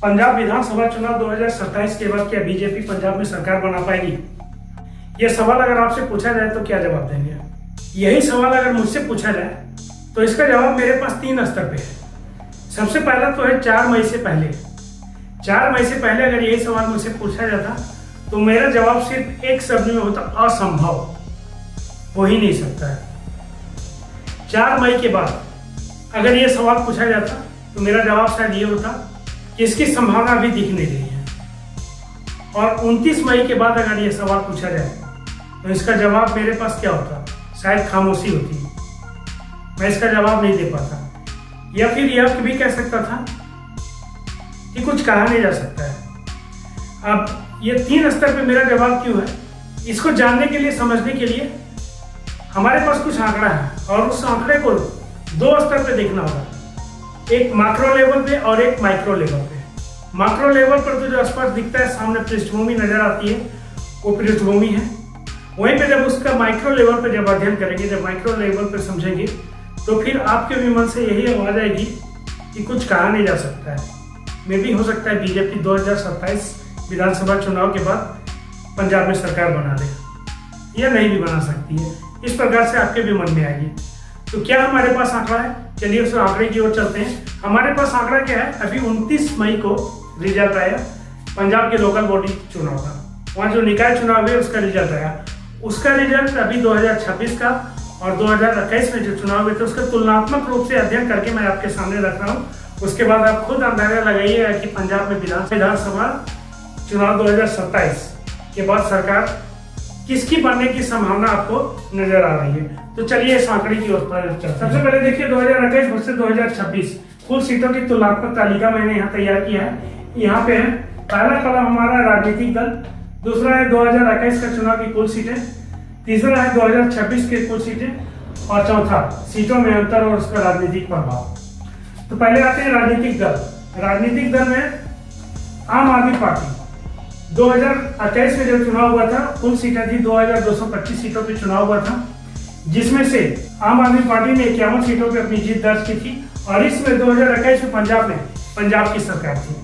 पंजाब विधानसभा चुनाव 2027 के बाद क्या बीजेपी पंजाब में सरकार बना पाएगी? यह सवाल अगर आपसे पूछा जाए तो क्या जवाब देंगे? यही सवाल अगर मुझसे पूछा जाए तो इसका जवाब मेरे पास 3 स्तर पे है। सबसे पहला तो है 4 मई से पहले। 4 मई से पहले अगर यही सवाल मुझसे पूछा जाता तो मेरा जवाब सिर्फ एक शब्द में होता, असंभव, हो ही नहीं सकता है। 4 मई के बाद अगर ये सवाल पूछा जाता तो मेरा जवाब शायद ये होता कि इसकी संभावना अभी दिख नहीं रही है। और 29 मई के बाद अगर ये सवाल पूछा जाए तो इसका जवाब मेरे पास क्या होता? शायद खामोशी होती। मैं इसका जवाब नहीं दे पाता, या फिर यह भी कह सकता था कि कुछ कहा नहीं जा सकता है। अब ये 3 स्तर पे मेरा जवाब क्यों है, इसको जानने के लिए, समझने के लिए हमारे पास कुछ आंकड़ा है और उस आंकड़े को 2 स्तर पे देखना होगा, एक मैक्रो लेवल पे और एक माइक्रो लेवल पे। मैक्रो लेवल पर तो जो स्पष्ट दिखता है, सामने पृष्ठभूमि नजर आती है, वो पृष्ठभूमि है। वहीं पे जब उसका माइक्रो लेवल पे जब अध्ययन करेंगे, जब माइक्रो लेवल पे समझेंगे, तो फिर आपके भी मन से यही आवाज आएगी कि कुछ कहा नहीं जा सकता है। मे भी हो सकता है बीजेपी 2027 विधानसभा चुनाव के बाद पंजाब में सरकार बना दे, या नहीं भी बना सकती है। इस प्रकार से आपके भी मन में आएगी। तो क्या हमारे पास आंकड़ा है? चलिए उस आंकड़े की ओर चलते हैं। हमारे पास आंकड़ा क्या है? अभी 29 मई को रिजल्ट आया पंजाब के लोकल बॉडी चुनाव का। वहाँ जो निकाय चुनाव है उसका रिजल्ट आया। उसका रिजल्ट अभी 2026 का और 2021 में जो चुनाव हुए थे उसका तुलनात्मक रूप से अध्ययन करके मैं आपके सामने रख रहा हूँ। उसके बाद आप खुद अंदाजा लगाइएगा कि पंजाब में विधानसभा चुनाव 2027 के बाद सरकार किसकी बनने की संभावना आपको नजर आ रही है। तो चलिए इस आंकड़े की ओर चलते हैं। सबसे पहले देखिए 2021 वर्सेस 2026 कुल सीटों की तुलनात्मक तालिका मैंने यहाँ तैयार किया है। यहाँ पे है पहला कॉलम हमारा राजनीतिक दल, दूसरा है 2021 का चुनाव की कुल सीटें, तीसरा है 2026 के कुल सीटें और चौथा सीटों में अंतर और उसका राजनीतिक प्रभाव। तो पहले आते हैं राजनीतिक दल। राजनीतिक दल में आम आदमी पार्टी 2028 में जब चुनाव हुआ था कुल सीटें थी 2225 सीटों पे चुनाव हुआ था, जिसमें से आम आदमी पार्टी ने 51 सीटों पे अपनी जीत दर्ज की थी। और इसमें 2021 में पंजाब की सरकार थी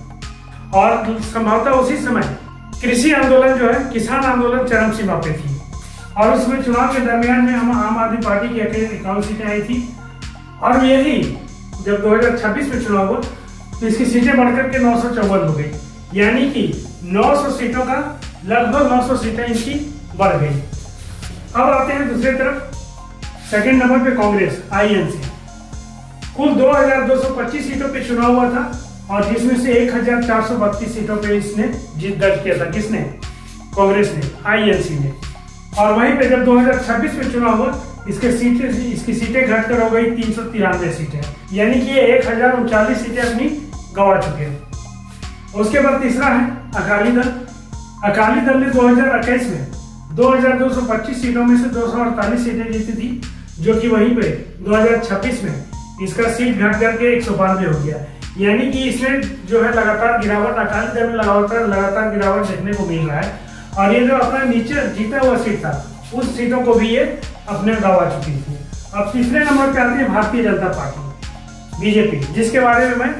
और संभवतः उसी समय कृषि आंदोलन जो है, किसान आंदोलन चरम सीमा पे थी। और उसमें चुनाव के दरमियान में हम आम आदमी पार्टी की अकेले 51 सीटें आई थी। और यही जब 2026 में चुनाव हुआ तो इसकी सीटें बढ़कर के 954 हो गई, यानी कि 900 सीटों का लगभग 900 सीटें इनकी बढ़ गई। अब आते हैं दूसरी तरफ, सेकंड नंबर पे कांग्रेस आईएनसी। कुल 2225 सीटों पे चुनाव हुआ था और जिसमें से 1432 सीटों पे इसने जीत दर्ज किया था। किसने? कांग्रेस ने, आईएनसी ने। और वहीं पे जब 2026 में चुनाव हुआ इसकी सीटें घटकर हो गई 393 सीटें, यानी कि ये 1039 सीटें अपनी गंवा चुके हैं। उसके बाद तीसरा है अकाली दल। अकाली दल ने 2021 में 2225 सीटों में से 248 सीटें जीती थी, जो कि वहीं पे 2026 में इसका सीट घट करके 192 हो गया, यानी कि इसमें जो है लगातार गिरावट, अकाली दल में लगातार गिरावट देखने को मिल रहा है। और ये जो अपना नीचे जीता हुआ सीट था उस सीटों को भी ये अपने गंवा चुकी थी। अब तीसरे नंबर पे आती है भारतीय जनता पार्टी, बीजेपी, जिसके बारे में मैं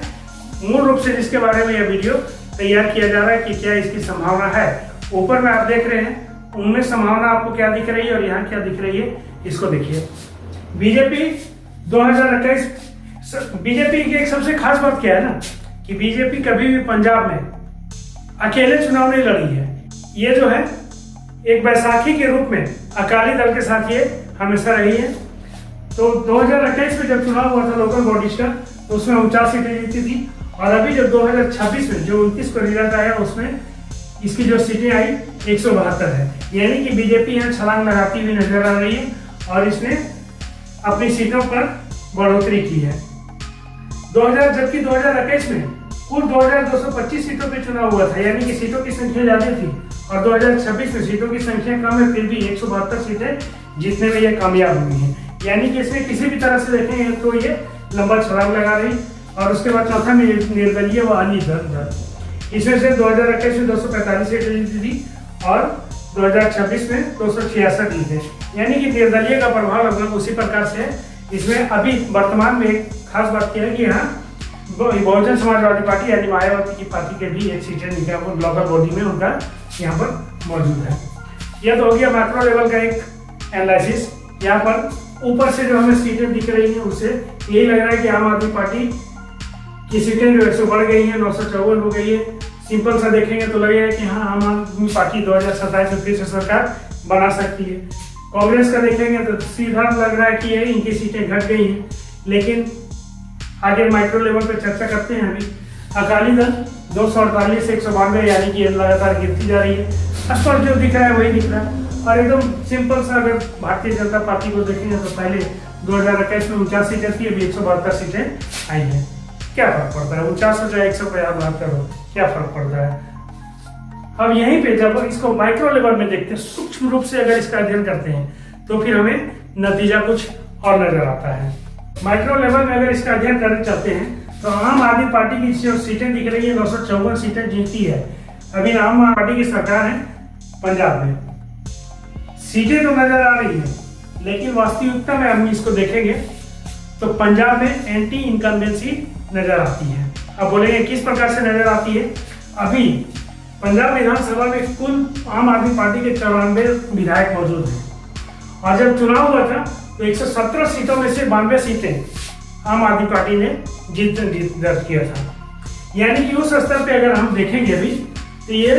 मूल रूप से जिसके बारे में यह वीडियो तैयार किया जा रहा है कि क्या इसकी संभावना है। ऊपर में आप देख रहे हैं, उनमें संभावना आपको क्या दिख रही है और यहाँ क्या दिख रही है, इसको देखिए। बीजेपी 2021, बीजेपी की एक सबसे खास बात क्या है ना कि बीजेपी कभी भी पंजाब में अकेले चुनाव नहीं लड़ी है। ये जो है एक बैसाखी के रूप में अकाली दल के साथ ये हमेशा रही है। तो 2021 में जब चुनाव हुआ था लोकल बॉडीज का तो उसमें 49 सीटें जीती थी। और अभी जब 2026 में जो 29 को रिजल्ट आया उसमें इसकी जो सीटें आई 172 है, यानी कि बीजेपी यहाँ छलांग लगाती हुई नजर आ रही है और इसने अपनी सीटों पर बढ़ोतरी की है। जबकि 2021 में कुल 2225 सीटों पे चुनाव हुआ था, यानी कि सीटों की संख्या ज्यादा थी। और 2026 में सीटों की संख्या कम है, फिर भी 172 सीटें जीतने में ये कामयाब हुई हैं, यानी कि इसमें किसी भी तरह से देखेंगे तो ये लंबा छलांग लगा रही। और उसके बाद चौथा में निर्दलीय व अन्य दल, इसमें से 2021 में 245 सीटें जीती थी और 2026 में 266 जीते, यानी कि निर्दलीय का प्रभाव लगभग उसी प्रकार से है। इसमें अभी वर्तमान में एक खास बात क्या है कि यहाँ बहुजन समाजवादी पार्टी यानी मायावती की पार्टी के भी एक सीटें लोकल बॉडी में उनका यहाँ पर मौजूद है। यह तो हो गया मैक्रो लेवल का एक एनालिसिस। यहाँ पर ऊपर से जो हमें सीटें दिख रही हैं उससे यही लग रहा है कि आम आदमी पार्टी की सीटें जो है बढ़ गई हैं, 954 हो गई है। सिंपल सा देखेंगे तो लगेगा कि हाँ, आम आदमी पार्टी 2027 में फिर से सरकार बना सकती है। कांग्रेस का देखेंगे तो सीधा लग रहा है कि ये इनकी सीटें घट गई हैं, लेकिन आगे माइक्रो लेवल पे चर्चा करते हैं। अभी अकाली दल 248 से 192 यानी कि लगातार गिरती जा रही है। स्पष्ट जो दिख रहा है वही दिख रहा है। और एकदम सिंपल सा अगर भारतीय जनता पार्टी को देखेंगे तो पहले 2021 में 49 सीटें थी, अभी 172 सीटें आई हैं। क्या फर्क पड़ता है? 49 हो चाहे 172 हो, क्या फर्क पड़ता है? अब यहीं पे जब इसको माइक्रो लेवल में देखते हैं, सूक्ष्म रूप से अगर इसका अध्ययन करते हैं तो फिर हमें नतीजा कुछ और नजर आता है। माइक्रो लेवल में अगर इसका अध्ययन करने चलते हैं तो आम आदमी पार्टी की जो सीटें दिख रही है 954 सीटें जीती है। अभी आम आदमी पार्टी की सरकार है पंजाब में। सीटें तो नजर आ रही है, लेकिन वास्तविकता में हम इसको देखेंगे तो पंजाब में एंटी इनकम्बेंसी नजर आती है। अब बोलेंगे किस प्रकार से नजर आती है? अभी पंजाब विधानसभा में कुल आम आदमी पार्टी के 94 विधायक मौजूद हैं, और जब चुनाव हुआ था तो 117 सीटों में से 92 सीटें आम आदमी पार्टी ने जीत दर्ज किया था। यानी कि उस स्तर पे अगर हम देखेंगे अभी तो ये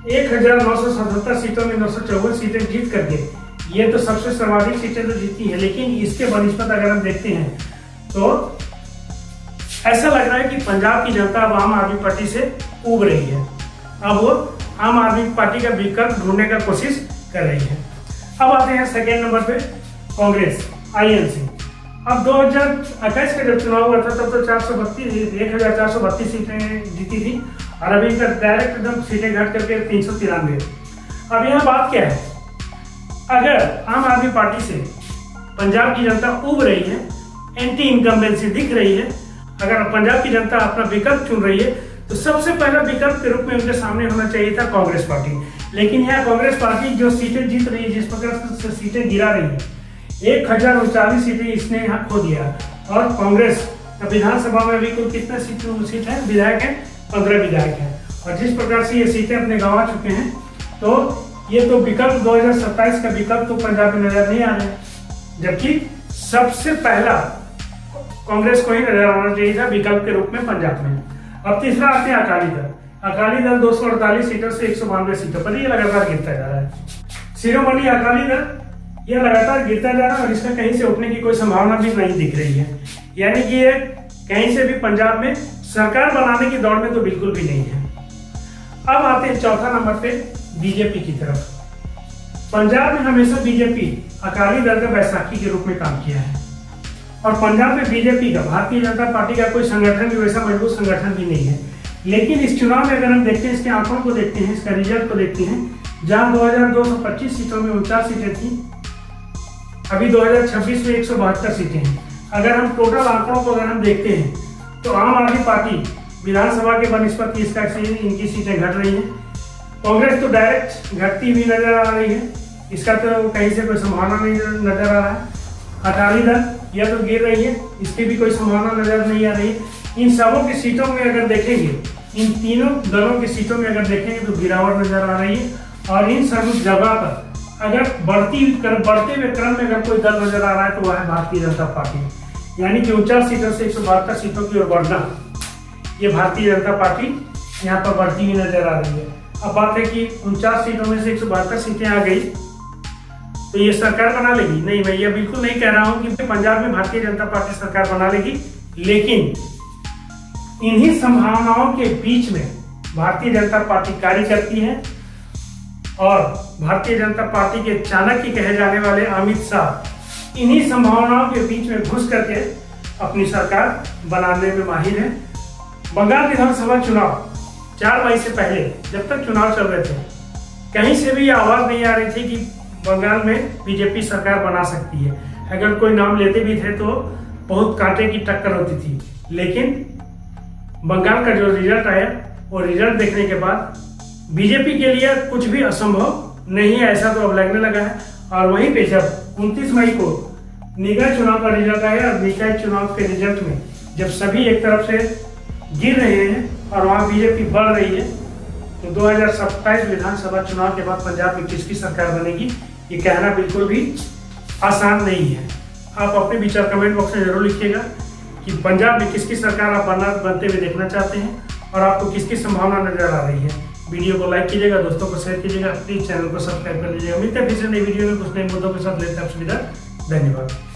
1977 सीटों में 954 सीटें जीत करके ये तो सबसे सर्वाधिक सीटें तो जीती है। लेकिन इसके बनिस्पत अगर हम देखते हैं तो ऐसा लग रहा है कि पंजाब की जनता अब आम आदमी पार्टी से उब रही है। अब वो आम आदमी पार्टी का विकल्प ढूंढने का कोशिश कर रही है। अब आते हैं सेकेंड नंबर पे कांग्रेस आईएनसी। अब 2028 का जब चुनाव हुआ था तब तो 1432 सीटें जीती थी, और अभी इनका डायरेक्ट एकदम सीटें घट करके 393। अब यहाँ बात क्या है? अगर आम आदमी पार्टी से पंजाब की जनता उब रही है, एंटी इनकम्बेंसी दिख रही है, अगर पंजाब की जनता अपना विकल्प चुन रही है तो सबसे पहला विकल्प के रूप में उनके सामने होना चाहिए था कांग्रेस पार्टी। लेकिन यहाँ कांग्रेस पार्टी जो सीटें जीत रही है, जिस प्रकार से सीटें गिरा रही है, 1039 सीटें इसने यहाँ खो दिया। और कांग्रेस विधानसभा में भी कुल कितने सीट है? विधायक है 15 विधायक है। और जिस प्रकार से ये सीटें अपने गंवा चुके हैं तो ये तो विकल्प 2027 का विकल्प तो पंजाब में नजर नहीं आ रहा है, जबकि सबसे पहला कांग्रेस को ही नजर आना चाहिए था विकल्प के रूप में पंजाब में। अब तीसरा आते हैं अकाली दल। अकाली दल 248 सीटों से 192 सीटों पर ये लगातार गिरता जा रहा है। शिरोमणि अकाली दल यह लगातार गिरता जा रहा है और इसका कहीं से उठने की कोई संभावना भी नहीं दिख रही है। यानी कि ये कहीं से भी पंजाब में सरकार बनाने की दौड़ में तो बिल्कुल भी नहीं है। अब आते हैं चौथा नंबर पे बीजेपी की तरफ। पंजाब में हमेशा बीजेपी अकाली दल का बैसाखी के रूप में काम किया है, और पंजाब में बीजेपी का, भारतीय जनता पार्टी का कोई संगठन भी वैसा मजबूत संगठन भी नहीं है। लेकिन इस चुनाव में अगर हम देखते हैं, इसके आंकड़ों को देखते हैं, इसका रिजल्ट को देखते हैं, जहां 2225 सीटों में 49 सीटें थी, अभी 2026 में 172 सीटें हैं। अगर हम टोटल आंकड़ों को अगर हम देखते हैं तो आम आदमी पार्टी विधानसभा के बनिस्पत इनकी सीटें घट रही हैं। कांग्रेस तो डायरेक्ट घटती हुई नजर आ रही है, इसका तो कहीं से कोई संभावना नहीं नजर आ रहा है। अकाली दल यह तो गिर रही है, इसकी भी कोई संभावना नजर नहीं आ रही है। इन सबों की सीटों में अगर देखेंगे, इन तीनों दलों की सीटों में अगर देखेंगे तो गिरावट नजर आ रही है। और इन सब जगह पर अगर बढ़ते हुए क्रम में अगर कोई दल नजर आ रहा है तो वह है भारतीय जनता पार्टी। यानी कि 49 सीटों से 172 सीटों की ओर बढ़ना, ये भारतीय जनता पार्टी यहाँ पर बढ़ती हुई नजर आ रही है। अब बात है कि 49 सीटों में से 172 सीटें आ गई तो ये सरकार बना लेगी? नहीं, मैं ये बिल्कुल नहीं कह रहा हूँ कि पंजाब में भारतीय जनता पार्टी सरकार बना लेगी, लेकिन इन्हीं संभावनाओं के बीच में भारतीय जनता पार्टी कार्य करती है। और भारतीय जनता पार्टी के चाणक्य कहे जाने वाले अमित शाह इन्हीं संभावनाओं के बीच में घुस करके अपनी सरकार बनाने में माहिर है। बंगाल विधानसभा चुनाव 4 मई से पहले जब तक चुनाव चल रहे थे, कहीं से भी आवाज नहीं आ रही थी कि बंगाल में बीजेपी सरकार बना सकती है। अगर कोई नाम लेते भी थे तो बहुत कांटे की टक्कर होती थी। लेकिन बंगाल का जो रिजल्ट आया, वो रिजल्ट देखने के बाद बीजेपी के लिए कुछ भी असंभव नहीं है, ऐसा तो अब लगने लगा है। और वहीं पे जब 29 मई को निकाय चुनाव का रिजल्ट आया, और निकाय चुनाव के रिजल्ट में जब सभी एक तरफ से गिर रहे हैं और वहाँ बीजेपी बढ़ रही है, तो 2027 विधानसभा चुनाव के बाद पंजाब में किसकी सरकार बनेगी, ये कहना बिल्कुल भी आसान नहीं है। आप अपने विचार कमेंट बॉक्स में जरूर लिखिएगा कि पंजाब में किसकी सरकार आप बनते हुए देखना चाहते हैं और आपको किसकी संभावना नजर आ रही है। वीडियो को लाइक कीजिएगा, दोस्तों को शेयर कीजिएगा, प्लीज चैनल को सब्सक्राइब कर लीजिएगा। मिलते हैं फिर से नई वीडियो में कुछ नए मुद्दों के साथ। लेते हैं आप सुविधा। धन्यवाद।